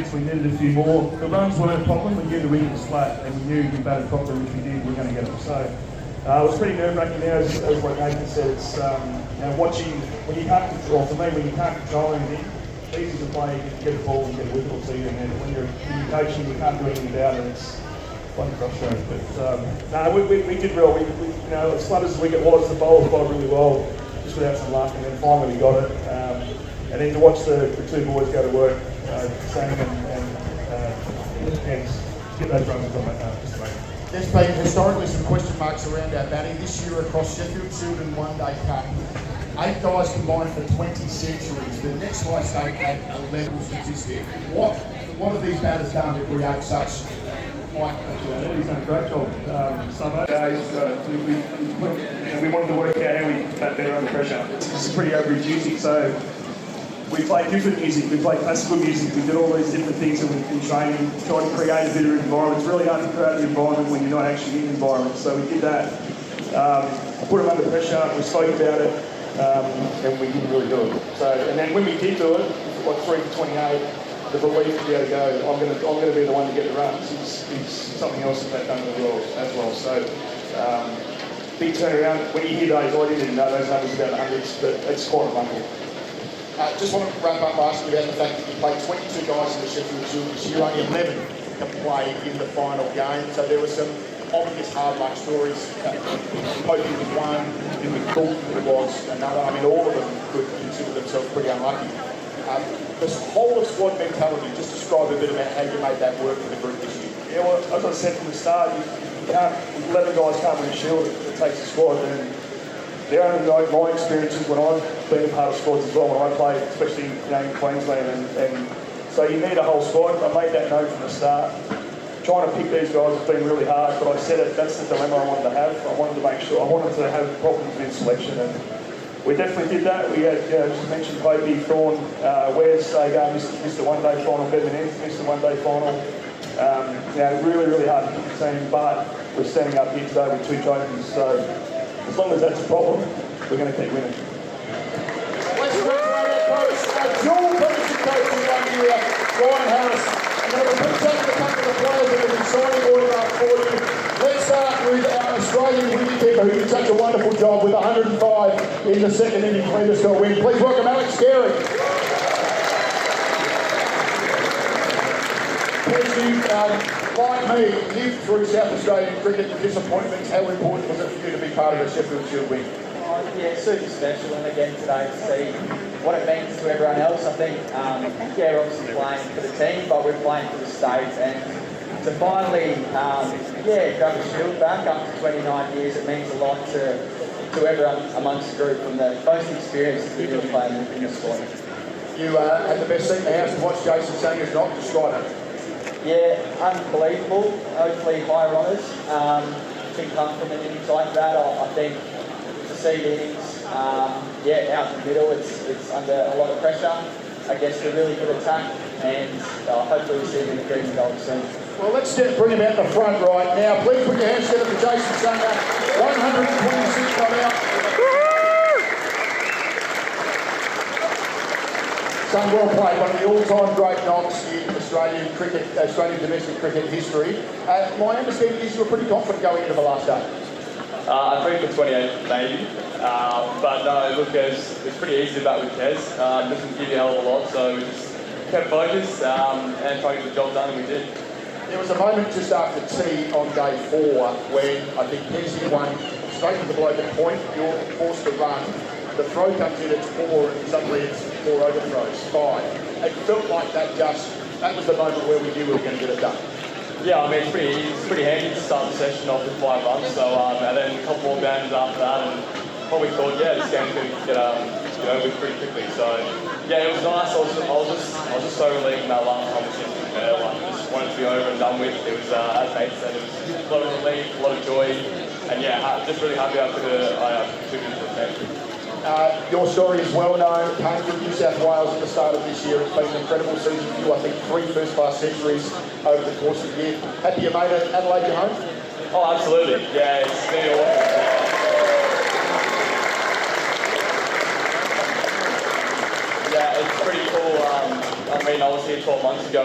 minutes, we needed a few more. The runs weren't a problem. We knew the wicket was flat, and we knew if we batted properly, which we did, we were going to get them. So it was pretty nerve-wracking now, as like Nathan said. It's watching, when you can't control, for me, when you can't control anything, it's easy to play, you get the ball and get a wicket or two, and then when you're coaching, you can't do anything about it. It's quite frustrating. But we did well. As flat as the wicket was, the bowlers played really well, just without some luck, and then finally we got it. And then to watch the two boys go to work, Sam and get those runs on that, just amazing. There's been historically some question marks around our batting this year across Sheffield, Shield and One Day Cup. 8 guys combined for 20 centuries. The next highest state had a level statistic. What have these batters done to create such? He's done a great job. Some days we wanted to work out how we bat better under pressure. It's pretty overreducing, so we played different music. We played classical music. We did all these different things in training, trying to create a bit of an environment. It's really hard to create an environment when you're not actually in the environment. So we did that. I put them under pressure. We spoke about it, and we didn't really do it. And then when we did do it, like 3 for 28. The belief to be able to go, I'm going to be the one to get the runs is something else that they've done as well. So big turnaround. When you hear those, I didn't know those numbers about the hundreds, but it's quite remarkable. Just want to wrap up asking about the fact that you played 22 guys in the Sheffield Shield this year, only 11 can play in the final game. So there were some obvious hard luck stories. Hoping was one, in the cool was another. I mean, all of them could consider themselves pretty unlucky. This whole of squad mentality, just describe a bit about how you made that work for the group this year. Yeah, well, as I said from the start, you can't, 11 guys can't win a shield. It takes a squad, and they're only my experiences when I've been a part of squads as well, when I played, especially in Queensland, and so you need a whole squad. I made that note from the start. Trying to pick these guys has been really hard, but I said it, that's the dilemma I wanted to have. I wanted to make sure, I wanted to have problems with selection, and we definitely did that. We had, just mentioned Popey, Thorne, Wes, they missed the one-day final, Bevan missed the one-day final. Really, really hard to pick the team, but we're standing up here today with 2 trophies, so as long as that's a problem, we're going to keep winning. Let's congratulate our coach, our dual premiership coach in 1 year, Ryan Harris. And then we'll put some of the couple of players that have been signing autograph for you. Let's start with our Australian wicketkeeper who did such a wonderful job with 105 in the second innings, lead us to a win. Please welcome Alex Carey. Like me, lived through South Australian cricket and disappointments. How important was it for you to be part of the Sheffield Shield win? Yeah, super special, and again today to see what it means to everyone else. I think, we're obviously playing for the team, but we're playing for the state, and to finally, grab a shield back after 29 years, it means a lot to everyone amongst the group from the most experienced individual players in the squad. You had the best seat in the house to watch Jason Sanger's not describe it. Yeah, unbelievable. Hopefully higher honours. Can come from an innings like that. I think to see the innings, out in the middle, it's under a lot of pressure against a really good attack, and hopefully we see him in the green and gold soon. Well, let's bring him out the front right now. Please put your hands together for Jason Sanger. 126 not out. Son, well played. One of the all-time great knocks in Australian domestic cricket history. My understanding is you were pretty confident going into the last day. I think for 28 maybe, but no, look, it's pretty easy to bat with Kez. Doesn't give you a hell of a lot, so we just kept focused and tried to get the job done, and we did. There was a moment just after tea on day 4 when I think Kez hit one straight to the bloke at point. You're forced to run. The throw comes in, it's 4, and suddenly it's 4 overthrows, 5. It felt like that was the moment where we knew we were going to get it done. Yeah, I mean, it's pretty handy to start the session off with 5 runs, so, and then a couple more boundaries after that, and probably thought, this game's going to get over with pretty quickly. So, it was nice. I was just so relieved in that last competition. Just wanted to be over and done with. It was, as Nate said, it was a lot of relief, a lot of joy, and just really happy I took into the game. Your story is well known. Came from New South Wales at the start of this year. It's been an incredible season for you. I think 3 first-class centuries over the course of the year. Happy you made it. Adelaide, your home? Oh, absolutely. Yeah, it's been awesome. It's pretty cool. I mean, I was here 12 months ago.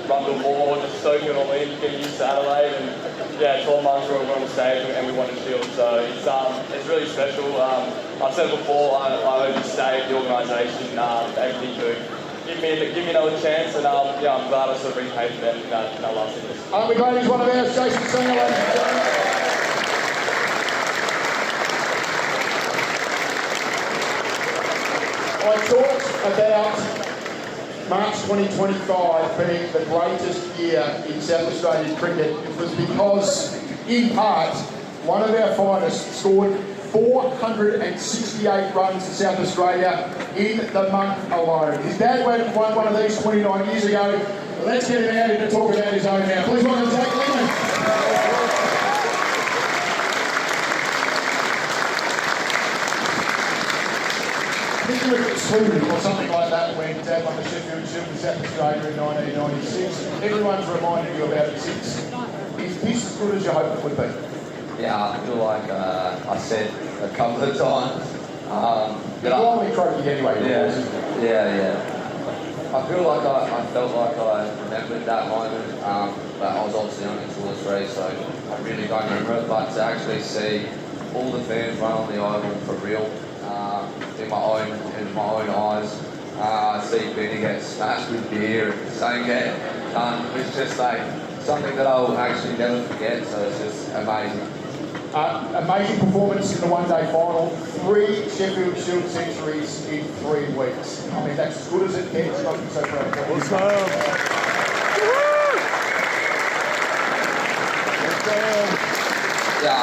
Rundell more, just soaking it all in, getting used to Adelaide, and 12 months we're on the stage and we won a shield. So it's really special. I've said it before, I hope the state, the organisation, everything to give me another chance, and I'm glad I sort of repaid them in that last season. Aren't we glad he's one of ours, Jason Singer, ladies and gentlemen? I talked about March 2025 being the greatest year in South Australian cricket. It was because, in part, one of our finest scored 468 runs for South Australia in the month alone. His dad won one of these 29 years ago. Let's get him out here to talk about his own now. Please welcome Jake Lehman. I think you were at Sweden or something like that when Dad won the Sheffield Shield in South Australia in 1996. Everyone's reminded you about it since. Is this as good as you hoped it would be? Yeah, I feel like I said a couple of times. You normally trophy anyway. Yeah. I feel like I felt like I remembered that moment, but I was obviously only 2 or 3, so I really don't remember it. But to actually see all the fans run on the oval for real, in my own eyes, see Benny get smashed with beer and Zane get done, it's just like something that I'll actually never forget. So it's just amazing. Amazing performance in the one-day final. 3 Sheffield Shield centuries in 3 weeks. I mean, that's as good as it gets. Not so proud of Yeah,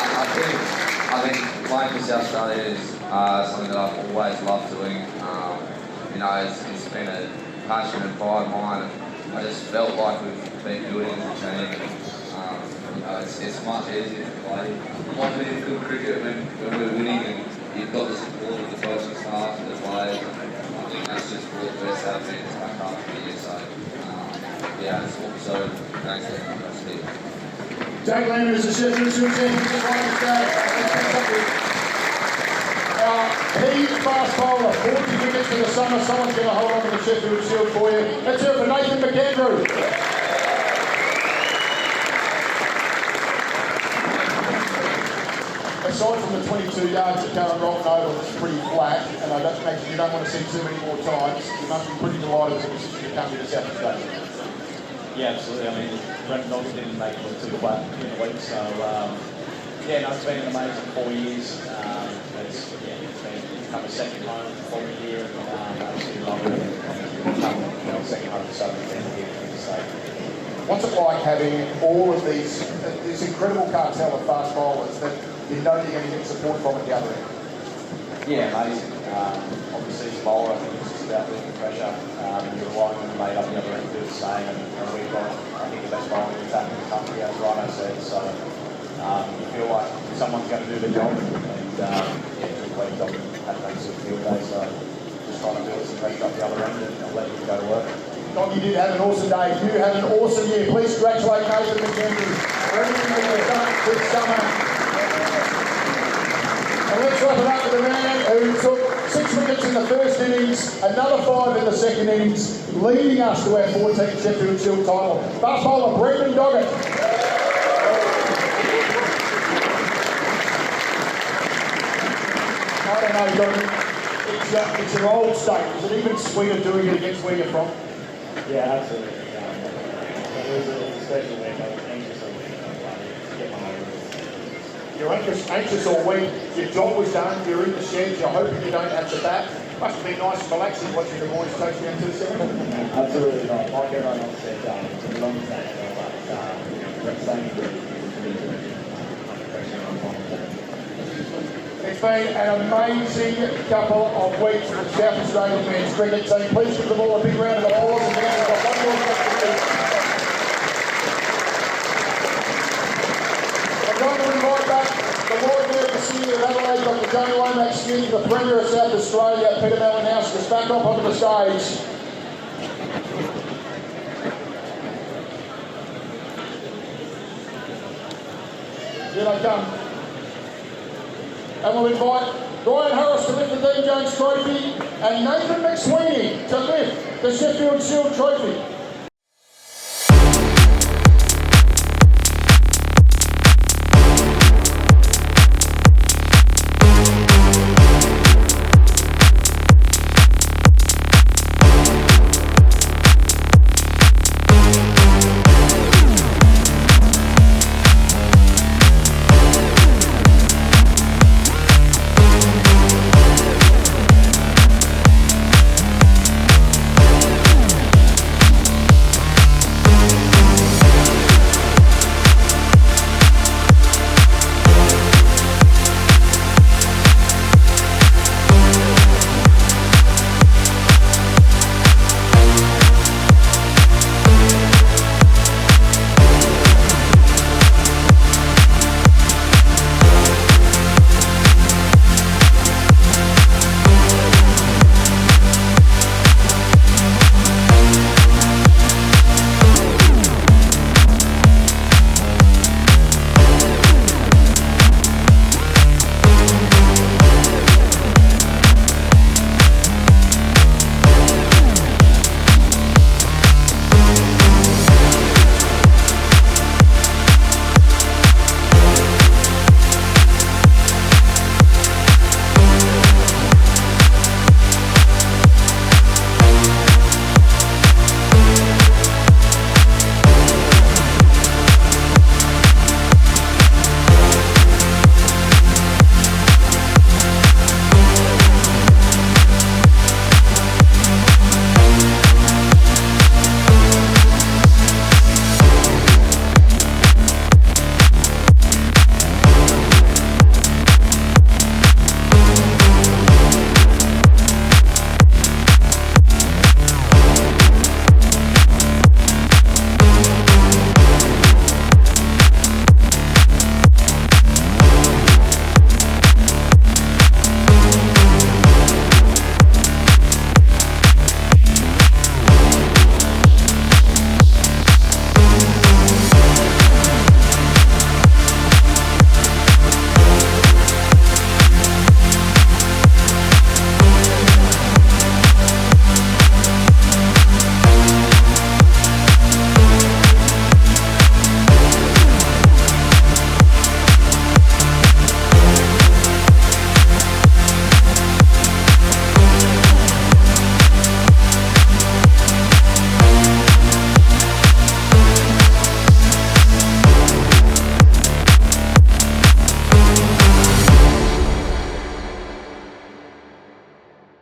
I think playing for South Australia is something that I've always loved doing. It's been a passion and pride of mine. And I just felt like we've been building as a team. It's much easier to play. Like being good cricket when we're winning and you've got the support of the coaching staff and the players. I think that's just brought the best out of me back after the year. So, it's also thanks to everyone. Jake Lehman is the Sheffield Shield champion. He fast bowler, 40 wickets in the summer. Someone's going to hold on to the Sheffield Shield for you. Let's hear it for Nathan McAndrew. Aside from the 22 yards at Karen Rotten Oval, it's pretty flat, and I don't imagine you don't want to see too many more times. You must be pretty delighted with the position you come to South Australia. Yeah, absolutely. I mean, Rundell didn't make it too flat in the week, so it's been an amazing 4 years. It's become a second home for me here, and absolutely love it. Second home to Southern here in the state. What's it like having all of this incredible cartel of fast bowlers that you know you're going to get support from at the other end? Yeah, amazing. Obviously, as a bowler, I think it's just about lifting pressure. You're relying on the mate up the other end to do the same, and we've got, I think, the best bowling attack in the country, as Rhino said. So you feel like someone's going to do the job, and it's a great job to have that sort of field day. So just trying to build some pressure up the other end and let you go to work. Doc, you did have an awesome day. You had an awesome year. Please congratulate Nathan McAndrew for everything that you've done this summer. And let's wrap it up with the man who took 6 wickets in the first innings, another 5 in the second innings, leading us to our 14th Sheffield Shield title. Fast bowler Brendan Doggett. I don't know, Doggett. It's your old state. Is it even sweeter doing it against where you're from? Yeah, absolutely. It was a special week. I was anxious all week to get my home. You're anxious all week. Your job was done. You're in the sheds. You're hoping you don't have to bat. Must have been nice and relaxing watching the boys coach down to the seven. Absolutely not. Like everyone else said, it's a long day, but we're staying good. It's been an amazing couple of weeks for the South Australian men's cricket team. Please give them all a big round of applause. And we've got one more match to do. I'm going to invite back the Lord Mayor of the City of Adelaide, Dr. Tony Womack Skinny, the Premier of South Australia, Peter Malinowskis, back up onto the stage. Here they come. And we'll invite Ryan Harris to lift the Dean Jones Trophy and Nathan McSweeney to lift the Sheffield Shield Trophy.